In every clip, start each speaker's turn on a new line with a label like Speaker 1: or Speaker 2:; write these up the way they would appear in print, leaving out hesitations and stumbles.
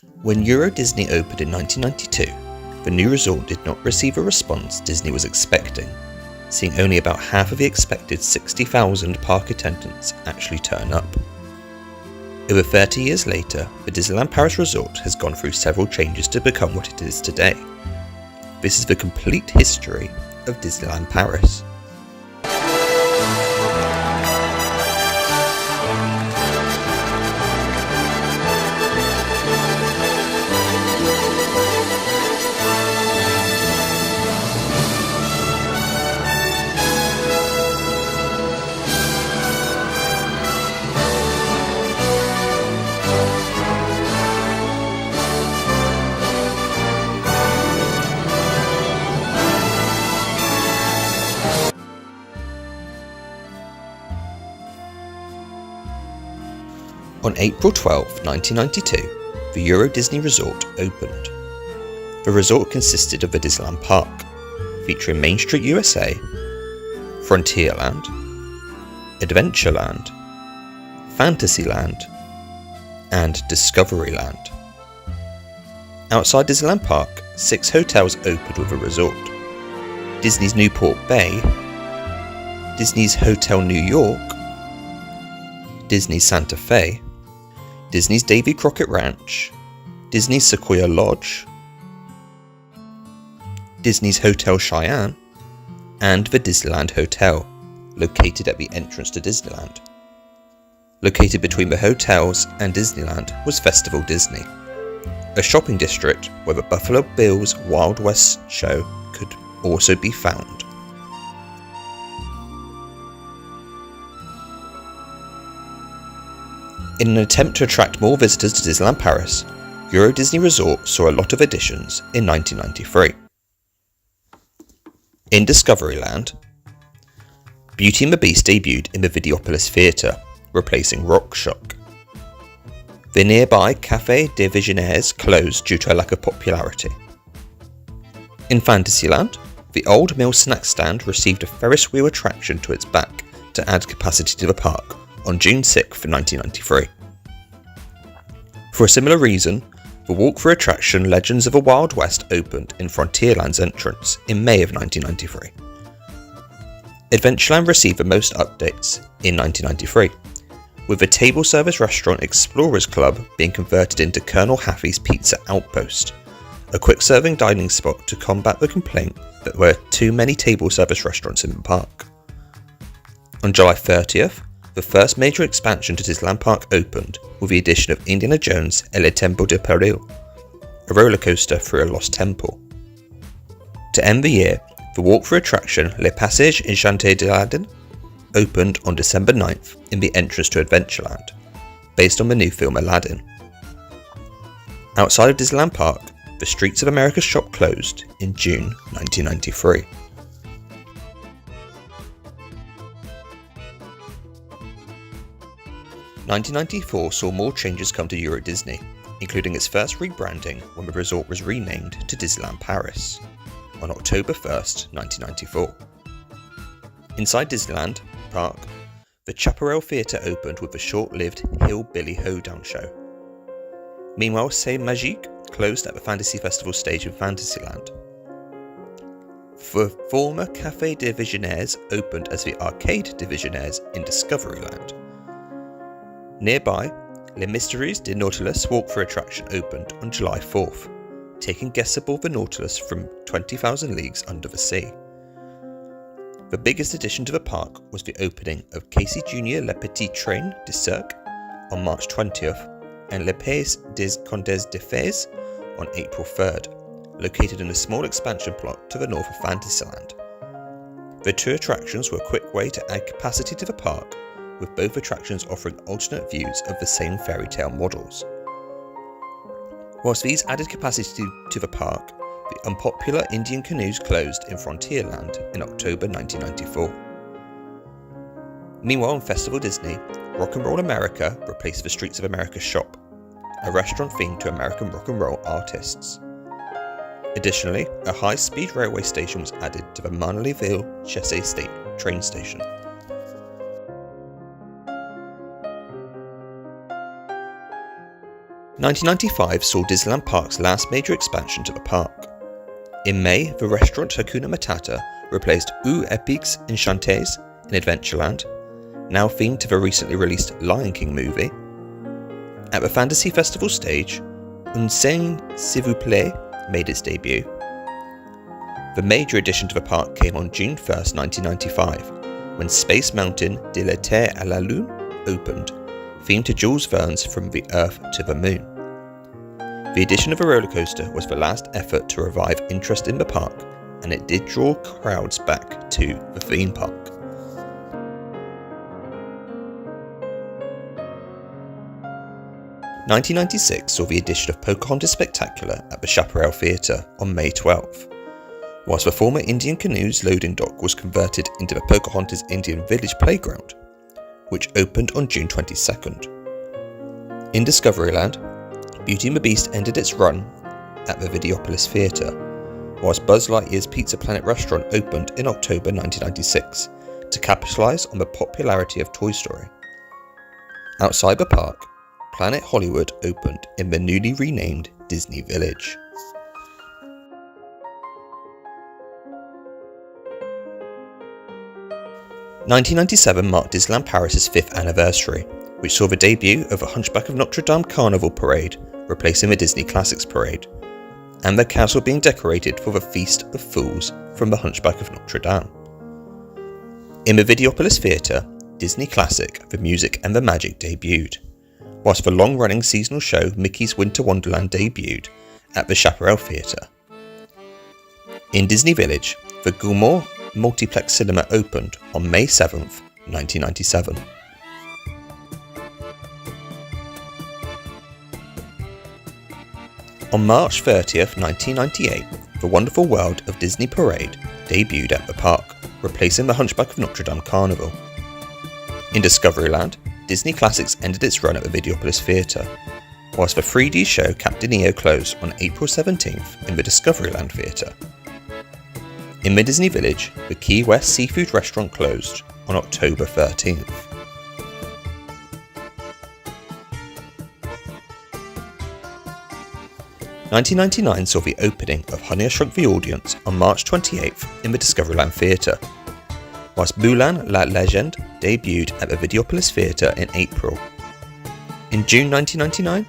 Speaker 1: When Euro Disney opened in 1992, the new resort did not receive a response Disney was expecting, seeing only about half of the expected 60,000 park attendants actually turn up. Over 30 years later, the Disneyland Paris resort has gone through several changes to become what it is today. This is the complete history of Disneyland Paris. On April 12, 1992, the Euro Disney Resort opened. The resort consisted of the Disneyland Park, featuring Main Street USA, Frontierland, Adventureland, Fantasyland, and Discoveryland. Outside Disneyland Park, 6 hotels opened with the resort: Disney's Newport Bay, Disney's Hotel New York, Disney's Santa Fe, Disney's Davy Crockett Ranch, Disney's Sequoia Lodge, Disney's Hotel Cheyenne, and the Disneyland Hotel, located at the entrance to Disneyland. Located between the hotels and Disneyland was Festival Disney, a shopping district where the Buffalo Bills Wild West show could also be found. In an attempt to attract more visitors to Disneyland Paris, Euro Disney Resort saw a lot of additions in 1993. In Discoveryland, Beauty and the Beast debuted in the Videopolis Theatre, replacing Rock Shock. The nearby Café des Visionnaires closed due to a lack of popularity. In Fantasyland, the old Mill snack stand received a Ferris wheel attraction to its back to add capacity to the park on June 6, 1993. For a similar reason, the walk-through attraction Legends of the Wild West opened in Frontierland's entrance in May of 1993. Adventureland received the most updates in 1993, with the table service restaurant Explorers Club being converted into Colonel Haffy's Pizza Outpost, a quick-serving dining spot to combat the complaint that there were too many table service restaurants in the park. On July 30th, the first major expansion to Disneyland Park opened with the addition of Indiana Jones et le Temple de Peril, a roller coaster through a lost temple. To end the year, the walk-through attraction Le Passage Enchanté d'Aladdin opened on December 9th in the entrance to Adventureland, based on the new film Aladdin. Outside of Disneyland Park, the Streets of America shop closed in June 1993. (1994) saw more changes come to Euro Disney, including its first rebranding when the resort was renamed to Disneyland Paris on October 1st, 1994. Inside Disneyland Park, the Chaparral Theatre opened with the short-lived Hillbilly Hoedown show. Meanwhile, C'est Magique closed at the Fantasy Festival stage in Fantasyland. The former Café des Visionnaires opened as the Arcade des Visionnaires in Discoveryland. Nearby, Les Mysteries du Nautilus walk-through attraction opened on July 4th, taking guests aboard the Nautilus from 20,000 leagues under the sea. The biggest addition to the park was the opening of Casey Jr. Le Petit Train de Cirque on March 20th and Le Pays des Contes de Fées on April 3rd, located in a small expansion plot to the north of Fantasyland. The two attractions were a quick way to add capacity to the park, with both attractions offering alternate views of the same fairy tale models. Whilst these added capacity to the park, the unpopular Indian canoes closed in Frontierland in October 1994. Meanwhile, in Festival Disney, Rock and Roll America replaced the Streets of America shop, a restaurant themed to American rock and roll artists. Additionally, a high-speed railway station was added to the Manlyville-Chessé State train station. 1995 saw Disneyland Park's last major expansion to the park. In May, the restaurant Hakuna Matata replaced Ou Epics Enchantés in Adventureland, now themed to the recently released Lion King movie. At the Fantasy Festival stage, Un Scène S'il vous plaît made its debut. The major addition to the park came on June 1st, 1995, when Space Mountain de la Terre à la Lune opened, themed to Jules Verne's From the Earth to the Moon. The addition of a roller coaster was the last effort to revive interest in the park, and it did draw crowds back to the theme park. (1996) saw the addition of Pocahontas Spectacular at the Chaparral Theatre on May 12, whilst the former Indian Canoes loading dock was converted into the Pocahontas Indian Village Playground, which opened on June 22nd. In Discoveryland, Beauty and the Beast ended its run at the Videopolis Theatre, whilst Buzz Lightyear's Pizza Planet restaurant opened in October 1996 to capitalise on the popularity of Toy Story. Outside the park, Planet Hollywood opened in the newly renamed Disney Village. (1997) marked Disneyland Paris' 5th anniversary, which saw the debut of the Hunchback of Notre Dame Carnival Parade replacing the Disney Classics Parade, and the castle being decorated for the Feast of Fools from the Hunchback of Notre Dame. In the Videopolis Theatre, Disney classic The Music and the Magic debuted, whilst the long-running seasonal show Mickey's Winter Wonderland debuted at the Chaparral Theatre. In Disney Village, the Gourmand Multiplex Cinema opened on May 7th, 1997. On March 30th, 1998, The Wonderful World of Disney Parade debuted at the park, replacing the Hunchback of Notre Dame Carnival. In Discoveryland, Disney Classics ended its run at the Videopolis Theatre, whilst the 3D show Captain EO closed on April 17th in the Discoveryland Theatre. In the Disney Village, the Key West Seafood Restaurant closed on October 13th. (1999) saw the opening of Honey, I Shrunk the Audience on March 28th in the Discoveryland Theatre, whilst Moulin La Legende debuted at the Videopolis Theatre in April. In June 1999,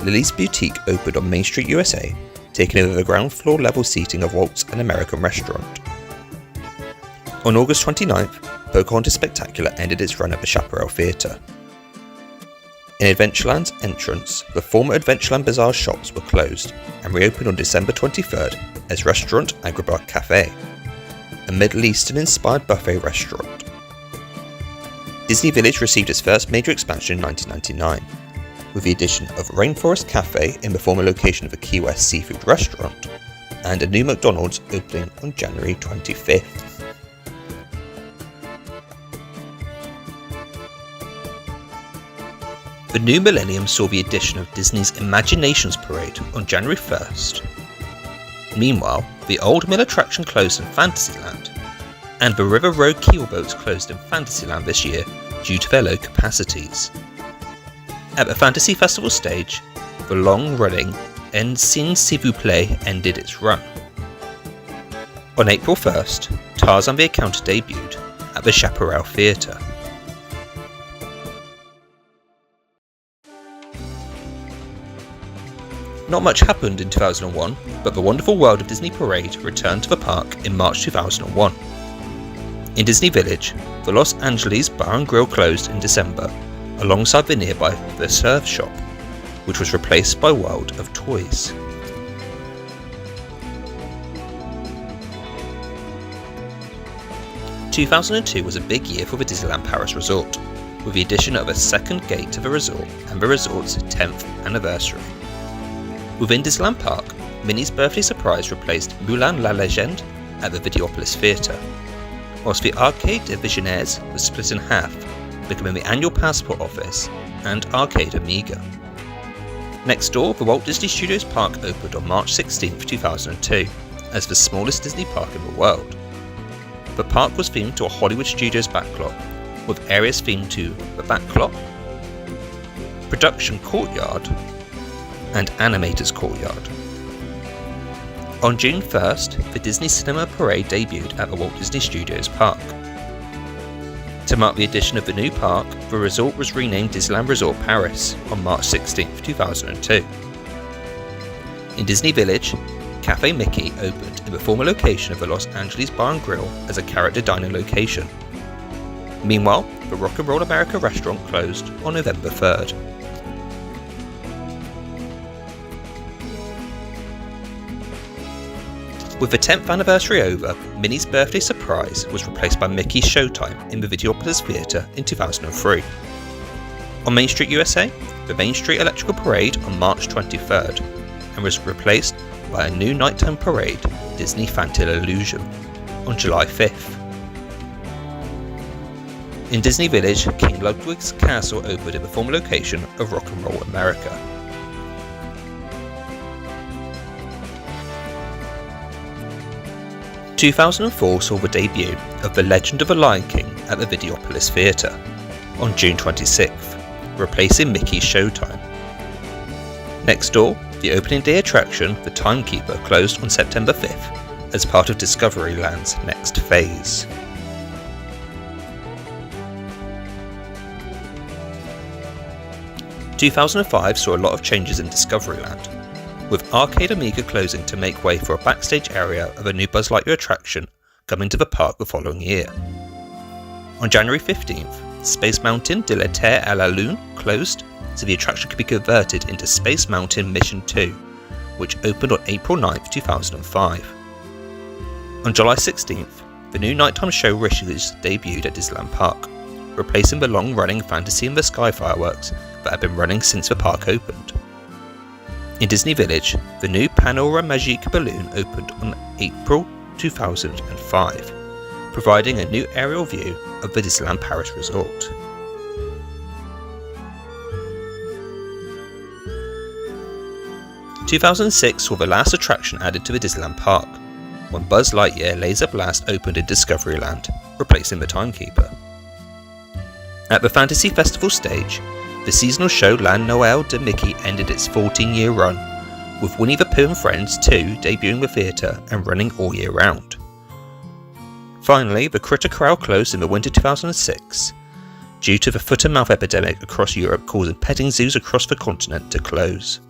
Speaker 1: Lily's Boutique opened on Main Street, USA, taking over the ground floor level seating of Walt's An American Restaurant. On August 29th, Pocahontas Spectacular ended its run at the Chaparral Theatre. In Adventureland's entrance, the former Adventureland Bazaar shops were closed and reopened on December 23rd as Restaurant Agrabah Cafe, a Middle Eastern-inspired buffet restaurant. Disney Village received its first major expansion in 1999, with the addition of Rainforest Cafe in the former location of the Key West Seafood Restaurant, and a new McDonald's opening on January 25th. The new millennium saw the addition of Disney's Imaginations Parade on January 1st. Meanwhile, the Old Mill attraction closed in Fantasyland, and the River Road keelboats closed in Fantasyland this year due to their low capacities. At the Fantasy Festival stage, the long-running Un Scène S'il vous plaît ended its run. On April 1st, Tarzan the Accountant debuted at the Chaparral Theatre. Not much happened in 2001, but the Wonderful World of Disney Parade returned to the park in March 2001. In Disney Village, the Los Angeles Bar and Grill closed in December, alongside the nearby The Surf Shop, which was replaced by World of Toys. (2002) was a big year for the Disneyland Paris resort, with the addition of a second gate to the resort and the resort's 10th anniversary. Within Disneyland Park, Minnie's Birthday Surprise replaced Moulin La Legende at the Videopolis Theatre, whilst the Arcade des Visionnaires was split in half, becoming the annual Passport Office and Arcade Amiga. Next door, the Walt Disney Studios Park opened on March 16, 2002, as the smallest Disney park in the world. The park was themed to a Hollywood Studios backlot, with areas themed to the Backlot, Production Courtyard, and Animators Courtyard. On June 1st, the Disney Cinema Parade debuted at the Walt Disney Studios Park. To mark the addition of the new park, the resort was renamed Disneyland Resort Paris on March 16, 2002. In Disney Village, Cafe Mickey opened in the former location of the Los Angeles Bar and Grill as a character dining location. Meanwhile, the Rock and Roll America restaurant closed on November 3rd. With the 10th anniversary over, Minnie's Birthday Surprise was replaced by Mickey's Showtime in the Videopolis Theatre in 2003. On Main Street USA, the Main Street Electrical Parade on March 23rd, and was replaced by a new nighttime parade, Disney Fantail Illusion, on July 5th. In Disney Village, King Ludwig's Castle opened in the former location of Rock and Roll America. In 2004 saw the debut of The Legend of the Lion King at the Videopolis Theatre on June 26th, replacing Mickey's Showtime. Next door, the opening day attraction, The Timekeeper, closed on September 5th as part of Discoveryland's next phase. In 2005 saw a lot of changes in Discoveryland, with Arcade Omega closing to make way for a backstage area of a new Buzz Lightyear attraction coming to the park the following year. On January 15th, Space Mountain de la Terre à la Lune closed so the attraction could be converted into Space Mountain Mission 2, which opened on April 9th, 2005. On July 16th, the new nighttime show Riches debuted at Disneyland Park, replacing the long-running Fantasy in the Sky fireworks that had been running since the park opened. In Disney Village, the new Panorama Magique balloon opened on April 2005, providing a new aerial view of the Disneyland Paris resort. In 2006 saw the last attraction added to the Disneyland Park, when Buzz Lightyear Laser Blast opened in Discoveryland, replacing the Timekeeper. At the Fantasy Festival stage, the seasonal show La Noël de Mickey ended its 14-year run, with Winnie the Pooh and Friends 2 debuting the theatre and running all year round. Finally, the Critter Corral closed in the winter 2006, due to the foot and mouth epidemic across Europe causing petting zoos across the continent to close.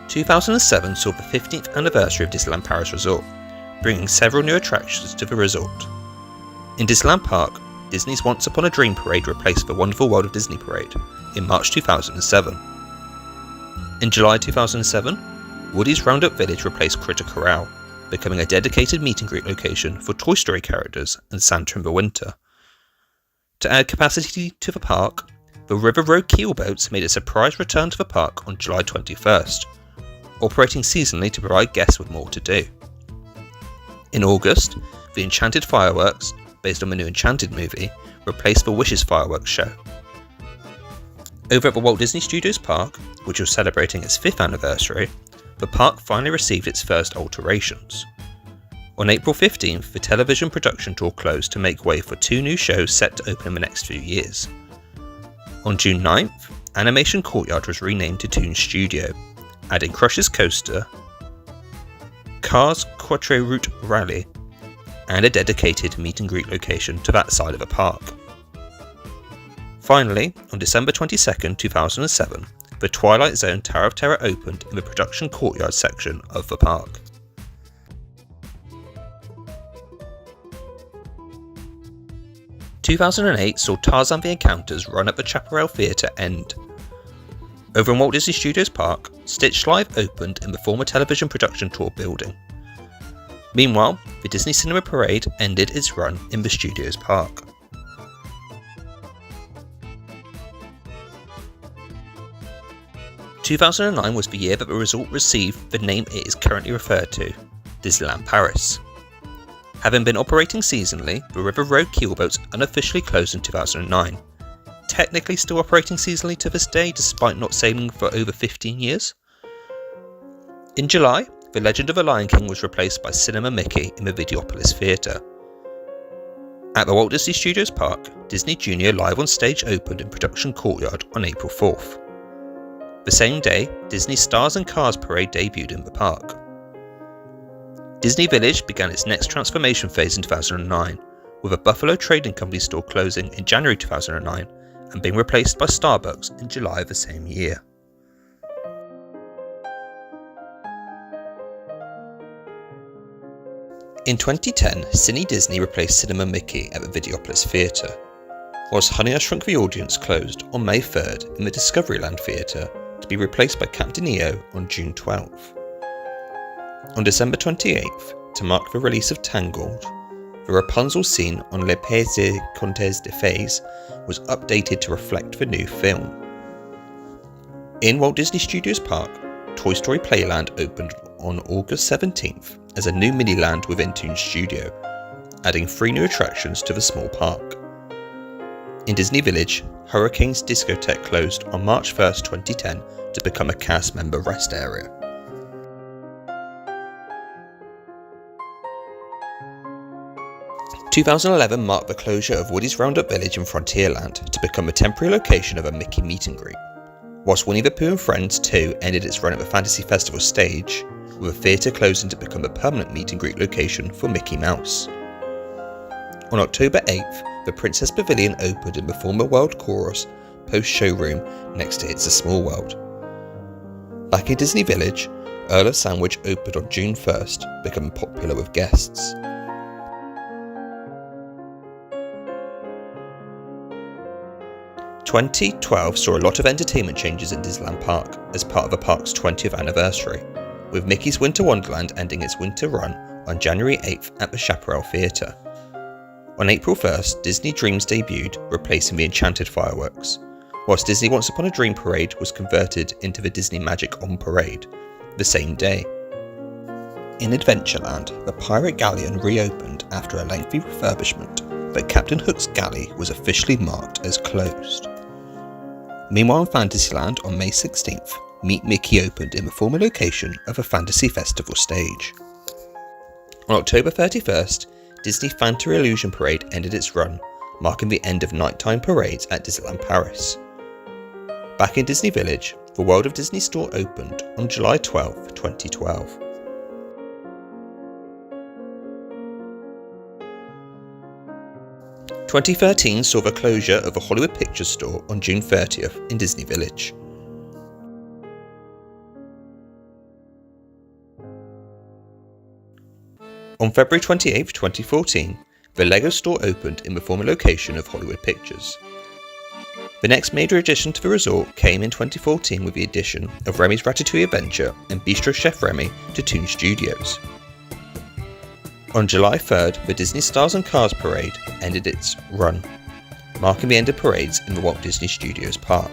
Speaker 1: In 2007 saw the 15th anniversary of Disneyland Paris Resort, bringing several new attractions to the resort. In Disneyland Park, Disney's Once Upon a Dream Parade replaced the Wonderful World of Disney Parade in March 2007. In July 2007, Woody's Roundup Village replaced Critter Corral, becoming a dedicated meet and greet location for Toy Story characters and Santa in the winter. To add capacity to the park, the River Road Keelboats made a surprise return to the park on July 21st, operating seasonally to provide guests with more to do. In August, the Enchanted Fireworks, based on the new Enchanted movie, replaced the Wishes Fireworks show. Over at the Walt Disney Studios Park, which was celebrating its 5th anniversary, the park finally received its first alterations. On April 15th, the television production tour closed to make way for 2 new shows set to open in the next few years. On June 9th, Animation Courtyard was renamed to Toon Studio, adding Crush's Coaster, Cars Quatre Route Rally, and a dedicated meet and greet location to that side of the park. Finally, on December 22, 2007, the Twilight Zone Tower of Terror opened in the production courtyard section of the park. In 2008 saw Tarzan the Encounters run at the Chaparral Theatre end. Over in Walt Disney Studios Park, Stitch Live opened in the former television production tour building. Meanwhile, the Disney Cinema Parade ended its run in the Studios Park. In 2009 was the year that the resort received the name it is currently referred to, Disneyland Paris. Having been operating seasonally, the River Road Keelboats unofficially closed in 2009, technically still operating seasonally to this day despite not sailing for over 15 years. In July, The Legend of the Lion King was replaced by Cinema Mickey in the Videopolis Theatre. At the Walt Disney Studios Park, Disney Junior Live on Stage opened in Production Courtyard on April 4th. The same day, Disney Stars and Cars Parade debuted in the park. Disney Village began its next transformation phase in 2009, with a Buffalo Trading Company store closing in January 2009 and being replaced by Starbucks in July of the same year. In 2010, Cine Disney replaced Cinema Mickey at the Videopolis Theatre, whilst Honey, I Shrunk the Audience closed on May 3rd in the Discoveryland Theatre to be replaced by Captain EO on June 12th. On December 28th, to mark the release of Tangled, the Rapunzel scene on Le Pays Contes de Fées was updated to reflect the new film. In Walt Disney Studios Park, Toy Story Playland opened on August 17th as a new mini-land within Toon Studio, adding 3 new attractions to the small park. In Disney Village, Hurricane's Discotheque closed on March 1st, 2010 to become a cast member rest area. In 2011 marked the closure of Woody's Roundup Village in Frontierland to become a temporary location of a Mickey meet and greet, whilst Winnie the Pooh and Friends 2 ended its run at the Fantasy Festival stage, with a theatre closing to become a permanent meet and greet location for Mickey Mouse. On October 8th, the Princess Pavilion opened in the former World Chorus post-showroom next to It's a Small World. Back in Disney Village, Earl of Sandwich opened on June 1st, becoming popular with guests. In 2012 saw a lot of entertainment changes in Disneyland Park as part of the park's 20th anniversary, with Mickey's Winter Wonderland ending its winter run on January 8th at the Chaparral Theatre. On April 1st, Disney Dreams debuted, replacing the Enchanted fireworks, whilst Disney Once Upon a Dream Parade was converted into the Disney Magic On Parade the same day. In Adventureland, the Pirate Galleon reopened after a lengthy refurbishment, but Captain Hook's galley was officially marked as closed. Meanwhile in Fantasyland on May 16th, Meet Mickey opened in the former location of a Fantasy Festival stage. On October 31st, Disney Fanta Illusion Parade ended its run, marking the end of nighttime parades at Disneyland Paris. Back in Disney Village, the World of Disney store opened on July 12, 2012. In 2013 saw the closure of the Hollywood Pictures store on June 30th in Disney Village. On February 28, 2014, the LEGO store opened in the former location of Hollywood Pictures. The next major addition to the resort came in 2014 with the addition of Remy's Ratatouille Adventure and Bistro Chef Remy to Toon Studios. On July 3rd, the Disney Stars and Cars Parade ended its run, marking the end of parades in the Walt Disney Studios Park.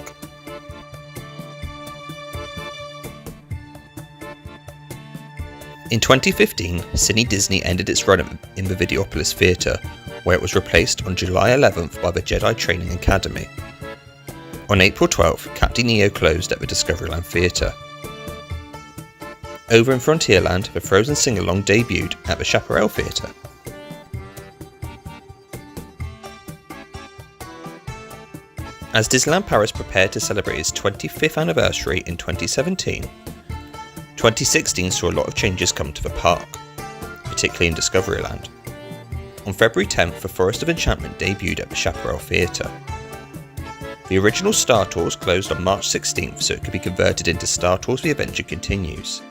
Speaker 1: In 2015, Cine Disney ended its run in the Videopolis Theatre, where it was replaced on July 11th by the Jedi Training Academy. On April 12th, Captain EO closed at the Discoveryland Theatre. Over in Frontierland, the Frozen Sing-Along debuted at the Chaparral Theatre. As Disneyland Paris prepared to celebrate its 25th anniversary in 2017, 2016 saw a lot of changes come to the park, particularly in Discoveryland. On February 10th, the Forest of Enchantment debuted at the Chaparral Theatre. The original Star Tours closed on March 16th so it could be converted into Star Tours The Adventure Continues.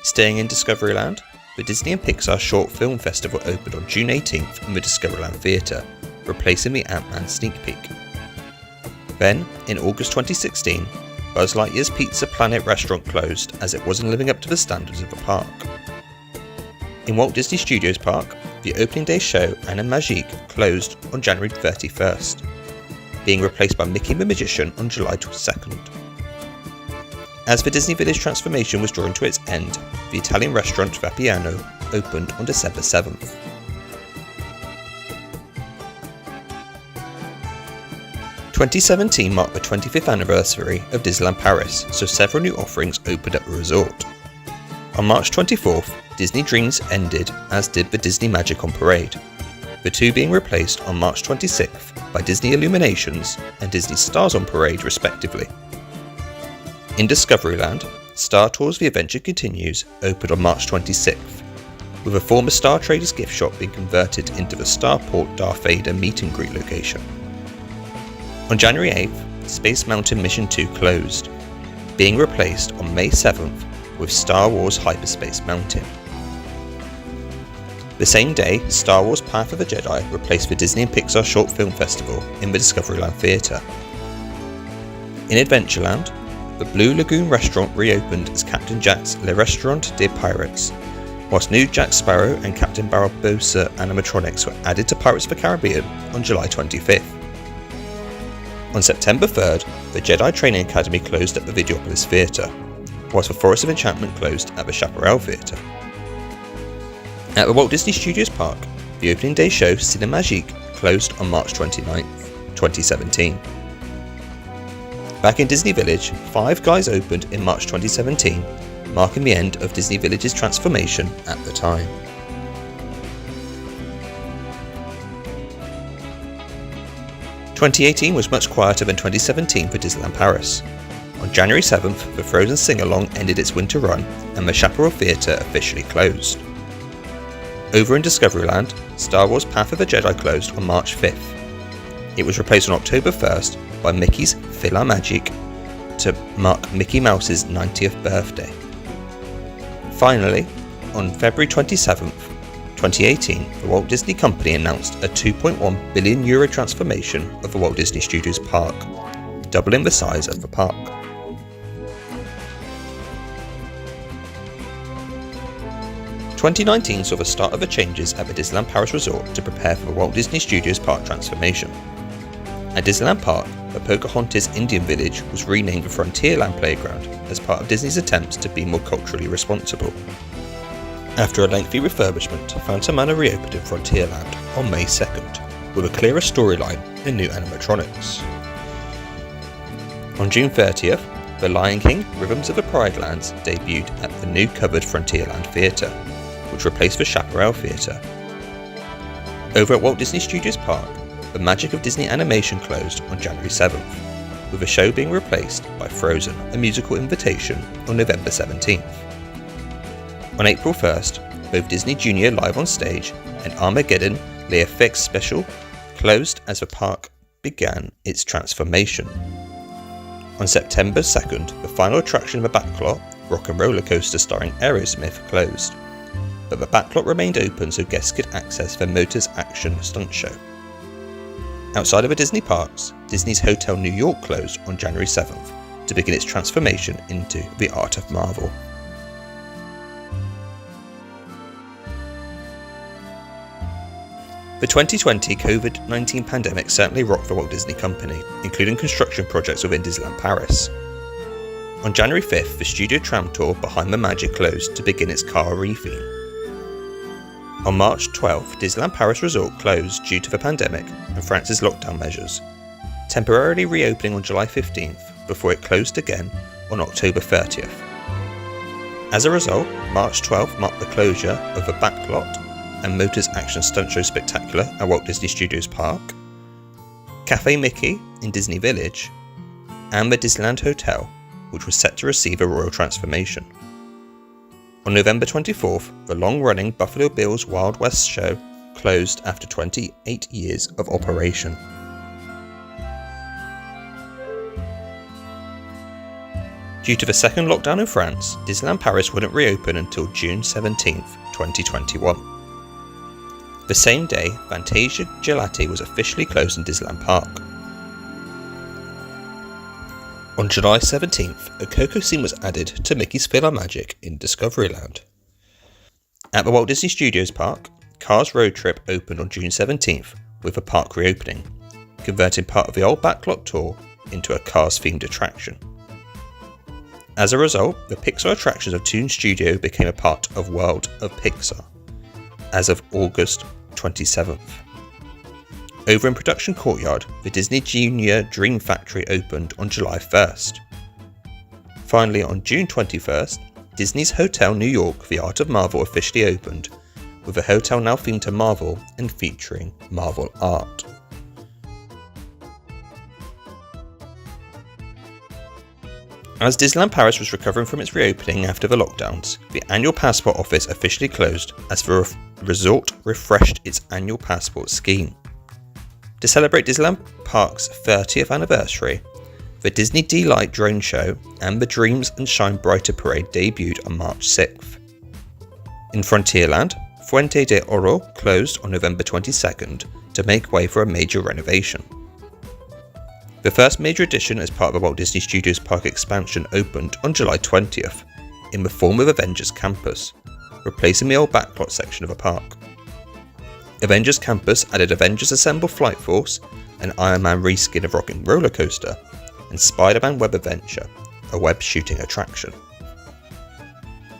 Speaker 1: Staying in Discoveryland, the Disney and Pixar Short Film Festival opened on June 18th in the Discoveryland Theatre, replacing the Ant-Man sneak peek. Then, in August 2016, Buzz Lightyear's Pizza Planet restaurant closed as it wasn't living up to the standards of the park. In Walt Disney Studios Park, the opening day show Animagique closed on January 31st, being replaced by Mickey the Magician on July 2nd. As the Disney Village transformation was drawing to its end, the Italian restaurant Vapiano opened on December 7th. In 2017 marked the 25th anniversary of Disneyland Paris, so several new offerings opened at the resort. On March 24th, Disney Dreams ended, as did the Disney Magic on Parade. the two being replaced on March 26th by Disney Illuminations and Disney Stars on Parade respectively. In Discoveryland, Star Tours The Adventure Continues opened on March 26th, with a former Star Traders gift shop being converted into the Starport Darth Vader meet and greet location. On January 8th, Space Mountain Mission 2 closed, being replaced on May 7th with Star Wars Hyperspace Mountain. The same day, Star Wars Path of the Jedi replaced the Disney and Pixar Short Film Festival in the Discoveryland Theatre. In Adventureland, the Blue Lagoon restaurant reopened as Captain Jack's Le Restaurant des Pirates, whilst new Jack Sparrow and Captain Barbossa animatronics were added to Pirates of the Caribbean on July 25th. On September 3rd, the Jedi Training Academy closed at the Videopolis Theatre, whilst the Forest of Enchantment closed at the Chaparral Theatre. At the Walt Disney Studios Park, the opening day show Cinemagique closed on March 29th, 2017. Back in Disney Village, Five Guys opened in March 2017, marking the end of Disney Village's transformation at the time. "2018 was much quieter than 2017 for Disneyland Paris. On January 7th, the Frozen Sing-Along ended its winter run and the Chaparral Theatre officially closed. Over in Discoveryland, Star Wars Path of the Jedi closed on March 5th. It was replaced on October 1st by Mickey's PhilharMagic to mark Mickey Mouse's 90th birthday. Finally, on February 27th, 2018, the Walt Disney Company announced a €2.1 billion transformation of the Walt Disney Studios Park, doubling the size of the park. "2019 saw the start of the changes at the Disneyland Paris Resort to prepare for the Walt Disney Studios Park transformation. At Disneyland Park, the Pocahontas Indian Village was renamed the Frontierland Playground as part of Disney's attempts to be more culturally responsible. After a lengthy refurbishment, Phantom Manor reopened in Frontierland on May 2nd, with a clearer storyline and new animatronics. On June 30th, The Lion King Rhythms of the Pride Lands debuted at the new covered Frontierland Theatre, which replaced the Chaparral Theatre. Over at Walt Disney Studios Park, The Magic of Disney Animation closed on January 7th, with the show being replaced by Frozen, a musical invitation, on November 17th. On April 1st, both Disney Junior Live on Stage and Armageddon Le Effects Special closed as the park began its transformation. On September 2nd, the final attraction of the backlot, Rock and Roller Coaster starring Aerosmith, closed, but the backlot remained open so guests could access their Motors Action stunt show. Outside of the Disney parks, Disney's Hotel New York closed on January 7th to begin its transformation into the Art of Marvel. The 2020 COVID-19 pandemic certainly rocked the Walt Disney Company, including construction projects within Disneyland Paris. On January 5th, the Studio Tram Tour Behind the Magic closed to begin its car retheme. On March 12th, Disneyland Paris Resort closed due to the pandemic and France's lockdown measures, temporarily reopening on July 15th before it closed again on October 30th. As a result, March 12th marked the closure of the Backlot and Motors Action Stunt Show Spectacular at Walt Disney Studios Park, Cafe Mickey in Disney Village, and the Disneyland Hotel, which was set to receive a royal transformation. On November 24th, the long-running Buffalo Bills Wild West show closed after 28 years of operation. Due to the second lockdown in France, Disneyland Paris wouldn't reopen until June 17th, 2021. The same day, Fantasia Gelati was officially closed in Disneyland Park. On July 17th, a Coco scene was added to Mickey's PhilharMagic in Discoveryland. At the Walt Disney Studios Park, Cars Road Trip opened on June 17th with the park reopening, converting part of the old backlot tour into a Cars-themed attraction. As a result, the Pixar attractions of Toon Studio became a part of World of Pixar as of August 27th. Over in Production Courtyard, the Disney Junior Dream Factory opened on July 1st. Finally, on June 21st, Disney's Hotel New York The Art of Marvel officially opened, with the hotel now themed to Marvel and featuring Marvel art. As Disneyland Paris was recovering from its reopening after the lockdowns, the annual passport office officially closed as the resort refreshed its annual passport scheme. To celebrate Disneyland Park's 30th anniversary, the Disney Delight drone show and the Dreams and Shine Brighter parade debuted on March 6th. In Frontierland, Fuente de Oro closed on November 22nd to make way for a major renovation. The first major addition as part of the Walt Disney Studios Park expansion opened on July 20th in the form of Avengers Campus, replacing the old backlot section of the park. Avengers Campus added Avengers Assemble Flight Force, an Iron Man reskin of Rockin' Roller Coaster, and Spider-Man Web Adventure, a web shooting attraction.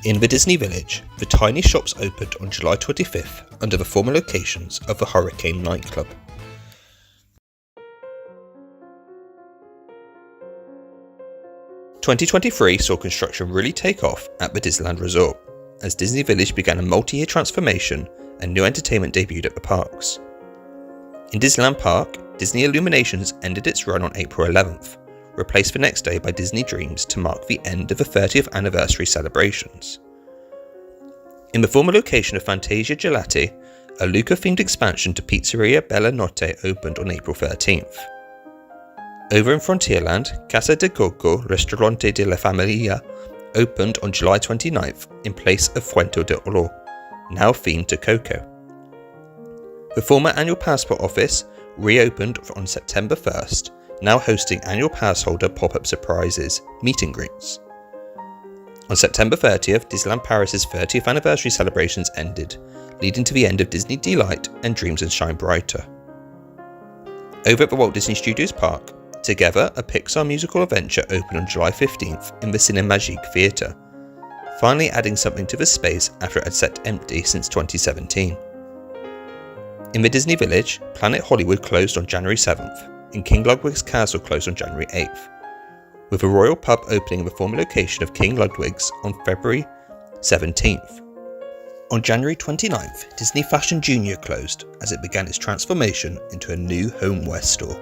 Speaker 1: In the Disney Village, the tiny shops opened on July 25th under the former locations of the Hurricane nightclub. "2023 saw construction really take off at the Disneyland Resort, as Disney Village began a multi-year transformation and new entertainment debuted at the parks. In Disneyland Park, Disney Illuminations ended its run on April 11th, replaced the next day by Disney Dreams to mark the end of the 30th anniversary celebrations. In the former location of Fantasia Gelati, a Luca-themed expansion to Pizzeria Bella Notte opened on April 13th. Over in Frontierland, Casa de Coco Ristorante de la Familia opened on July 29th in place of Fuente de Oro, now themed to Coco. The former annual passport office reopened on September 1st, now hosting annual pass holder pop-up surprises, meet and greets. On September 30th, Disneyland Paris' 30th anniversary celebrations ended, leading to the end of Disney Delight and Dreams and Shine Brighter. Over at the Walt Disney Studios Park, Together, a Pixar musical adventure opened on July 15th in the Cinemagique Theatre, finally adding something to the space after it had sat empty since 2017. In the Disney Village, Planet Hollywood closed on January 7th, and King Ludwig's Castle closed on January 8th, with the Royal Pub opening in the former location of King Ludwig's on February 17th. On January 29th, Disney Fashion Junior closed as it began its transformation into a new Home West store.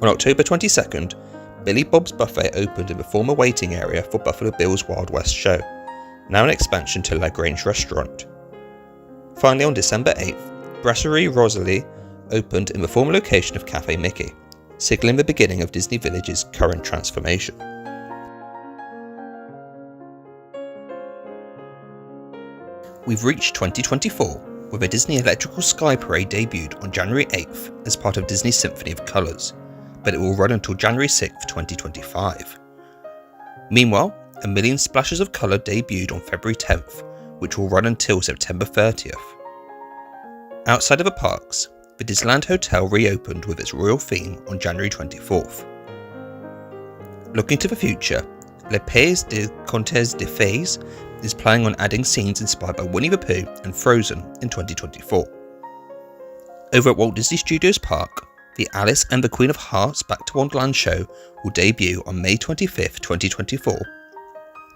Speaker 1: On October 22nd, Billy Bob's Buffet opened in the former waiting area for Buffalo Bill's Wild West show, now an expansion to La Grange Restaurant. Finally, on December 8th, Brasserie Rosalie opened in the former location of Cafe Mickey, signalling the beginning of Disney Village's current transformation. We've reached 2024, with a Disney Electrical Sky Parade debuted on January 8th as part of Disney's Symphony of Colors, but it will run until January 6th, 2025. Meanwhile, A Million Splashes of Color debuted on February 10th, which will run until September 30th. Outside of the parks, the Disneyland Hotel reopened with its royal theme on January 24th. Looking to the future, Le Pays des Contes de Fées is planning on adding scenes inspired by Winnie the Pooh and Frozen in 2024. Over at Walt Disney Studios Park, the Alice and the Queen of Hearts Back to Wonderland show will debut on May 25th, 2024,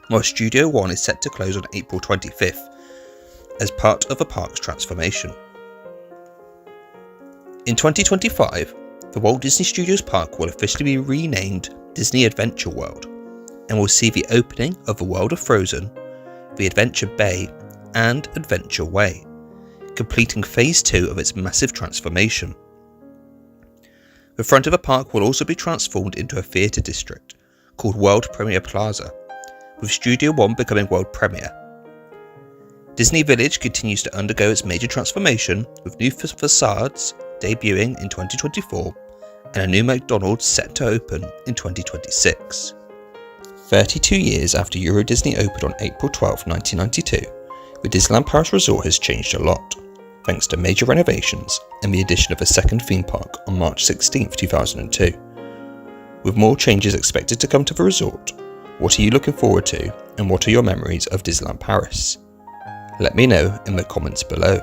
Speaker 1: while Studio One is set to close on April 25th as part of the park's transformation. In 2025, the Walt Disney Studios Park will officially be renamed Disney Adventure World and will see the opening of the World of Frozen, the Adventure Bay, and Adventure Way, completing Phase 2 of its massive transformation. The front of the park will also be transformed into a theatre district called World Premiere Plaza, with Studio One becoming World Premiere. Disney Village continues to undergo its major transformation, with new facades debuting in 2024 and a new McDonald's set to open in 2026. 32 years after Euro Disney opened on April 12, 1992, the Disneyland Paris Resort has changed a lot, thanks to major renovations and the addition of a second theme park on March 16, 2002. With more changes expected to come to the resort, what are you looking forward to, and what are your memories of Disneyland Paris? Let me know in the comments below.